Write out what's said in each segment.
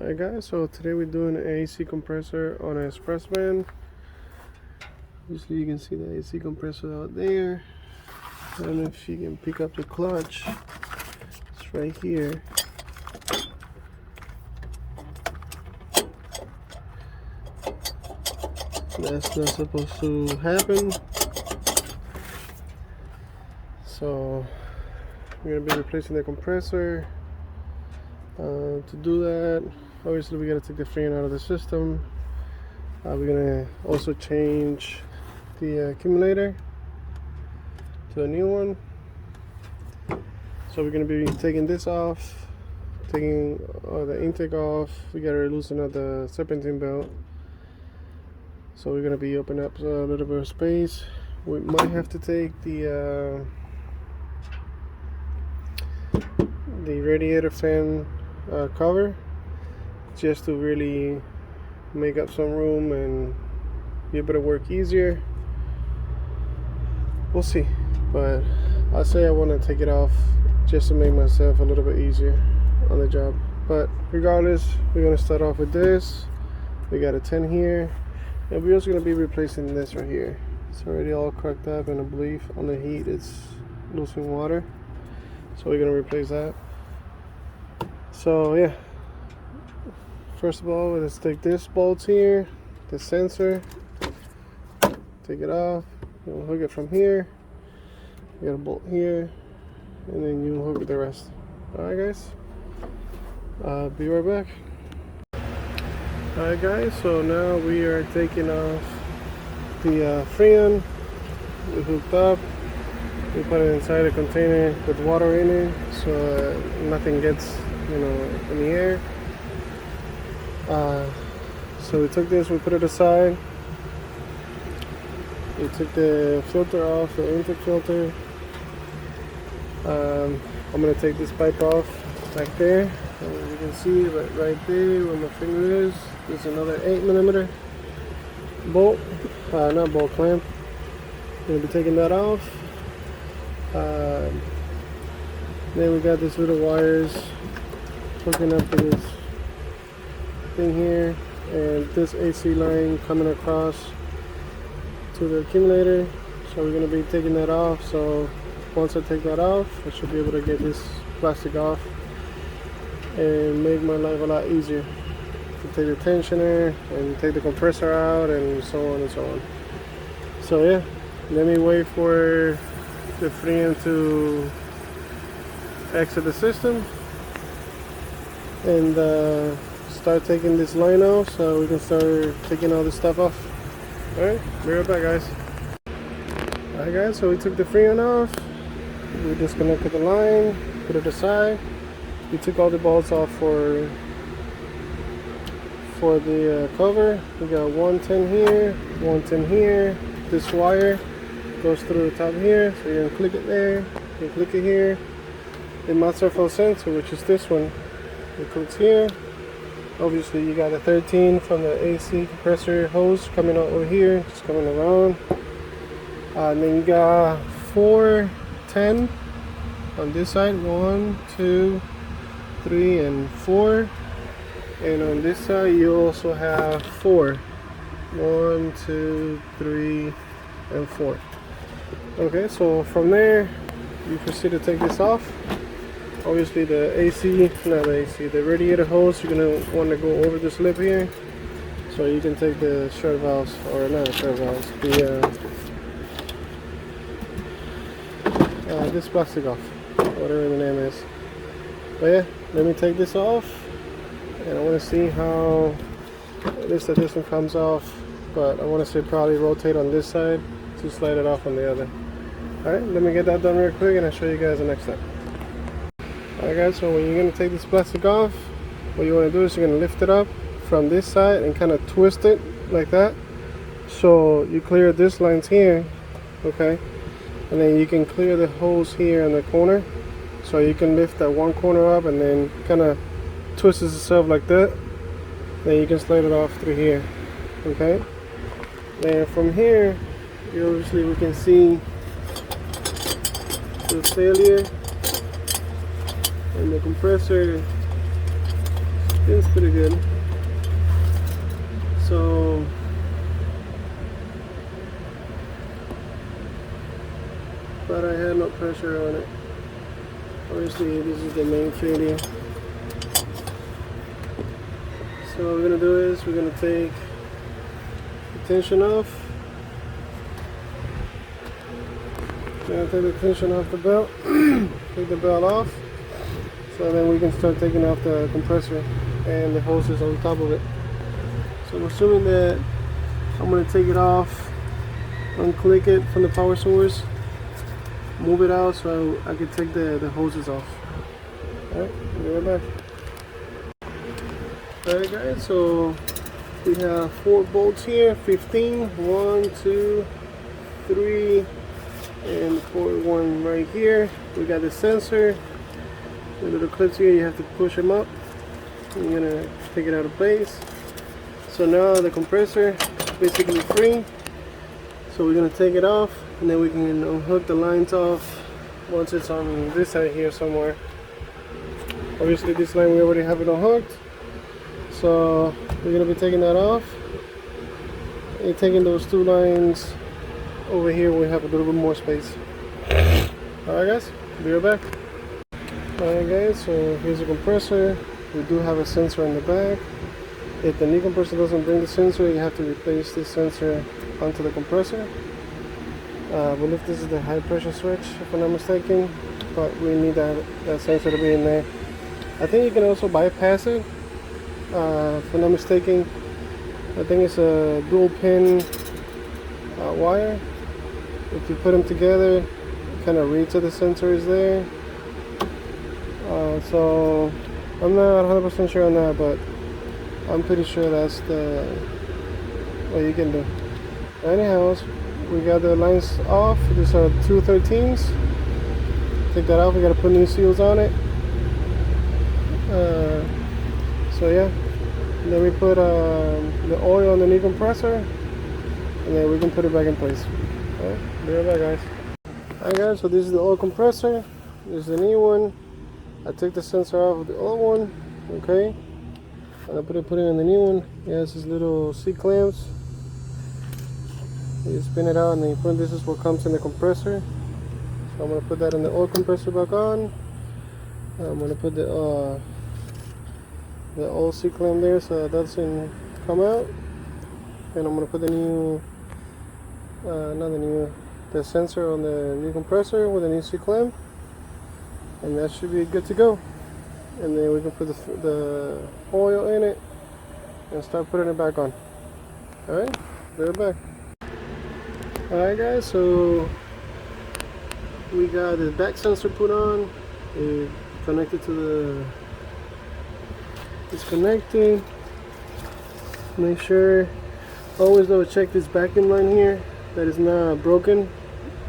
Alright guys, so today we're doing an AC compressor on an express van. Obviously you can see the AC compressor out there. I don't know if you can pick up the clutch. It's right here. That's not supposed to happen. So we're going to be replacing the compressor. To do that, obviously we got to take the freon out of the system. We're going to also change the accumulator to a new one. So we're going to be taking this off, taking the intake off. We got to loosen up the serpentine belt. So we're going to be opening up a little bit of space. We might have to take the radiator fan cover just to really make up some room and be able to work easier. We'll see, but I say I want to take it off just to make myself a little bit easier on the job. But regardless, we're going to start off with this. We got a 10 here, and we're also going to be replacing this right here. It's already all cracked up, and I believe on the heat it's losing water, so we're going to replace that. So yeah, first of all, let's take this bolt here, the sensor, take it off. You'll hook it from here. You got a bolt here, and then you hook the rest. Alright guys, be right back. Alright guys, so now we are taking off the freon. We hooked up. We put it inside a container with water in it, so nothing gets in the air. So we took this, we put it aside. We took the filter off, the intake filter. I'm going to take this pipe off back there. As you can see right there where my finger is, there's another 8mm bolt, not bolt, clamp. I'm going to be taking that off. Then we got these little wires hooking up to this thing here, and this AC line coming across to the accumulator. So we're going to be taking that off. So once I take that off, I should be able to get this plastic off and make my life a lot easier to take the tensioner and take the compressor out and so on and so on. So yeah, let me wait for the freon to exit the system and start taking this line off so we can start taking all this stuff off. Alright, be right back guys. Alright guys, so we took the freon off. We disconnected the line, put it aside. We took all the bolts off for the cover. We got 110 here, 110 here. This wire goes through the top here, so you're gonna click it there, you click it here. The master flow sensor, which is this one, it clicks here. Obviously you got a 13 from the AC compressor hose coming out over here, just coming around. And then you got 410 on this side, 1, 2, 3, and 4. And on this side you also have 4, 1, 2, 3, and 4. Okay, so from there you proceed to take this off. Obviously the radiator hose, you're going to want to go over this lip here, so you can take the short valves, or not short valves, this plastic off, whatever the name is. But yeah, let me take this off, and I want to see how this one comes off, but I want to say probably rotate on this side to slide it off on the other. Alright, let me get that done real quick and I'll show you guys the next step. Alright guys, so when you're going to take this plastic off, what you want to do is you're going to lift it up from this side and kind of twist it like that. So you clear this lines here, okay? And then you can clear the hose here in the corner. So you can lift that one corner up and then kind of twist itself like that. Then you can slide it off through here, okay? Then from here, obviously we can see the failure and the compressor spins pretty good. So but I had no pressure on it. Obviously this is the main failure. So what we're gonna do is we're gonna take the tension off. We're gonna take the tension off the belt. Take the belt off. So then we can start taking off the compressor and the hoses on top of it. So I'm assuming that I'm going to take it off, unclick it from the power source, move it out so I can take the hoses off. Alright, be right back. Alright guys, so we have 4 bolts here, 15, 1, 2, 3, and 4, 1 right here. We got the sensor. The little clips here, you have to push them up. I'm gonna take it out of place. So now the compressor is basically free. So we're gonna take it off, and then we can unhook the lines off once it's on this side here somewhere. Obviously this line we already have it unhooked. So we're gonna be taking that off and taking those 2 lines over here. We have a little bit more space. Alright guys, be right back. Alright guys, so here's the compressor. We do have a sensor in the back. If the new compressor doesn't bring the sensor, you have to replace this sensor onto the compressor. I believe this is the high pressure switch, if I'm not mistaken, but we need that sensor to be in there. I think you can also bypass it, if I'm not mistaken. I think it's a dual pin wire. If you put them together, it kind of reads that the sensor is there. So I'm not 100% sure on that, but I'm pretty sure that's what you can do. Anyhow, we got the lines off. These are 213s. Take that off. We got to put new seals on it. So yeah, then we put the oil on the new compressor, and then we can put it back in place. Alright, be right back guys. Alright guys, so this is the oil compressor. This is the new one. I took the sensor off of the old one, okay, and I put it in the new one. It has these little C-clamps. You spin it out and then you put, this is what comes in the compressor. So I'm going to put that in the oil compressor back on. I'm going to put the old C-clamp there so that doesn't come out. And I'm going to put the new, the sensor on the new compressor with a new C-clamp. And that should be good to go. And then we can put the oil in it and start putting it back on. Alright, be right back. Alright guys, so we got the back sensor put on. It's connected to the, it's connected. Make sure, always double check this vacuum line here that is not broken.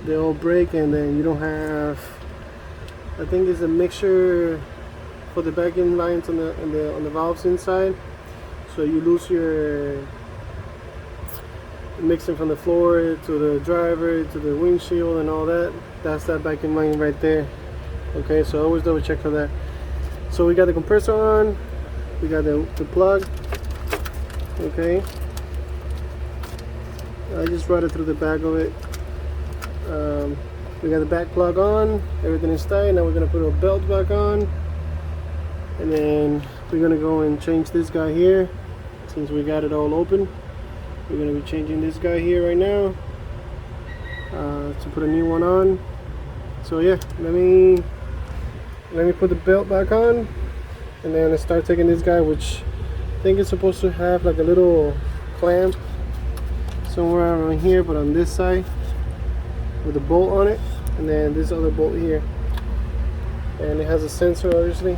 They all break and then you don't have, I think it's a mixture for the vacuum lines on the valves inside, so you lose your mixing from the floor to the driver to the windshield and all that. That's that vacuum line right there. Okay, so always double check for that. So we got the compressor on, we got the plug. Okay, I just brought it through the back of it. We got the back plug on, everything is tight. Now we're gonna put our belt back on, and then we're gonna go and change this guy here. Since we got it all open, we're gonna be changing this guy here right now to put a new one on. So yeah, let me put the belt back on, and then start taking this guy, which I think it's supposed to have like a little clamp somewhere around here, but on this side with a bolt on it, and then this other bolt here, and it has a sensor. Obviously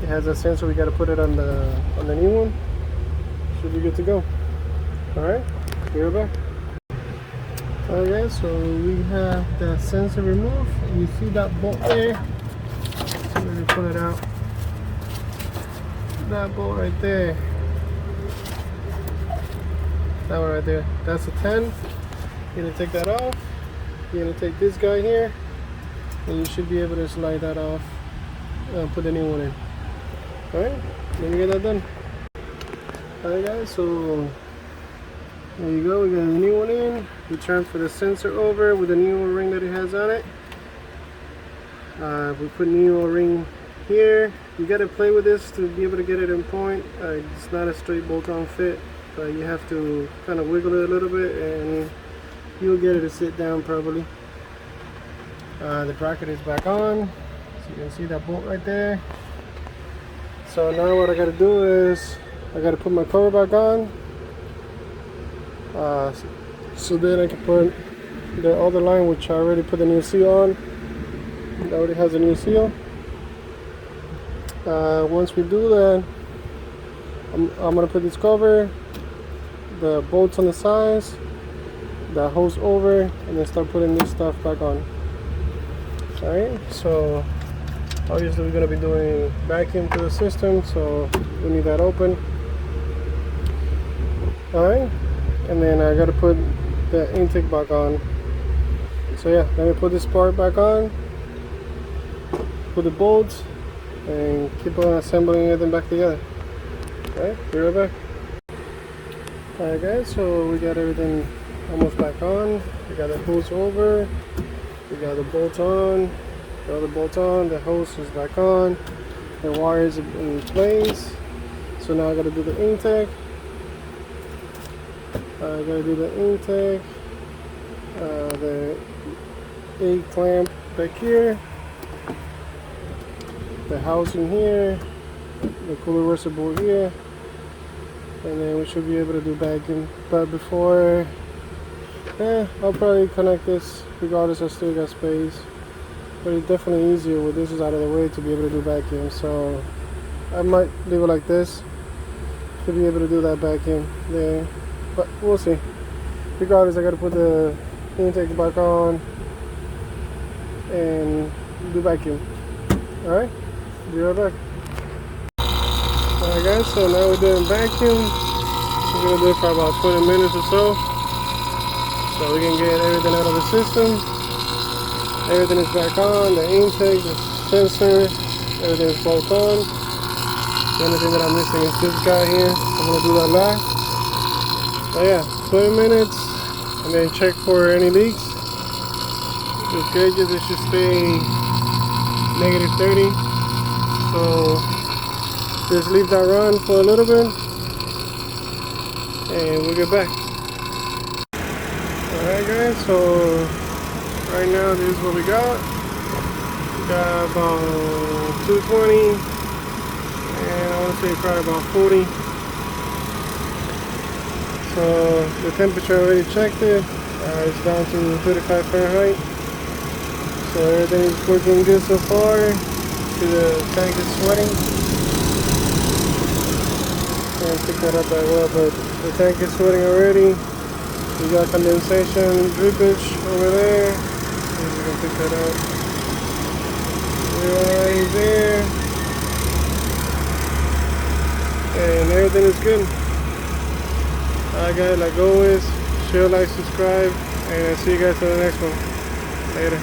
it has a sensor. We got to put it on the new one. Should be good to go. All right, be right back. All right guys, so we have the sensor removed. You see that bolt there? So let me pull it out. That bolt right there, that one right there, that's a 10. You're gonna take that off. You're gonna take this guy here, and you should be able to slide that off and put the new one in. All right. Let me get that done. Alright guys, so there you go, we got a new one in. We transfer the sensor over with the new O-ring that it has on it. We put new O-ring here. You gotta play with this to be able to get it in point. It's not a straight bolt-on fit, but you have to kind of wiggle it a little bit and you'll get it to sit down properly. The bracket is back on, so you can see that bolt right there. So now what I gotta do is I gotta put my cover back on, so then I can put the other line, which I already put the new seal on. It already has a new seal. Once we do that, I'm gonna put this cover, the bolts on the sides, the hose over, and then start putting this stuff back on. Alright, so obviously we're gonna be doing vacuum to the system, so we need that open. Alright, and then I gotta put the intake back on. So yeah, let me put this part back on, put the bolts, and keep on assembling everything back together. Alright, be right back. Alright guys, so we got everything almost back on. We got the hose over, we got the bolts on, the other bolts on, the hose is back on, the wires are in place. So now I gotta do the intake. I gotta do the intake, the A clamp back here, the housing here, the cooler reservoir here, and then we should be able to do vacuum. But before, I'll probably connect this regardless. I still got space, but it's definitely easier with this is out of the way to be able to do vacuum. So I might leave it like this to be able to do that vacuum there, but we'll see. Regardless, I got to put the intake back on and do vacuum. Alright, be right back. Alright guys, so now we're doing vacuum. We're going to do it for about 20 minutes or so we can get everything out of the system. Everything is back on, the intake, the sensor, everything is both on. The only thing that I'm missing is this guy here. I'm going to do that last. But yeah, 20 minutes and then check for any leaks. The gauges, it should stay -30. So just leave that run for a little bit and we'll get back. Alright guys, so right now this is what we got. We got about 220 and I want to say probably about 40. So the temperature, I already checked it. It's down to 35 Fahrenheit. So everything is working good so far. See the tank is sweating. Can't pick that up that well, but the tank is sweating already. We got condensation, drippage over there. See if we can pick that out. Right there. And everything is good. Alright guys, like always, share, like, subscribe, and I'll see you guys in the next one. Later.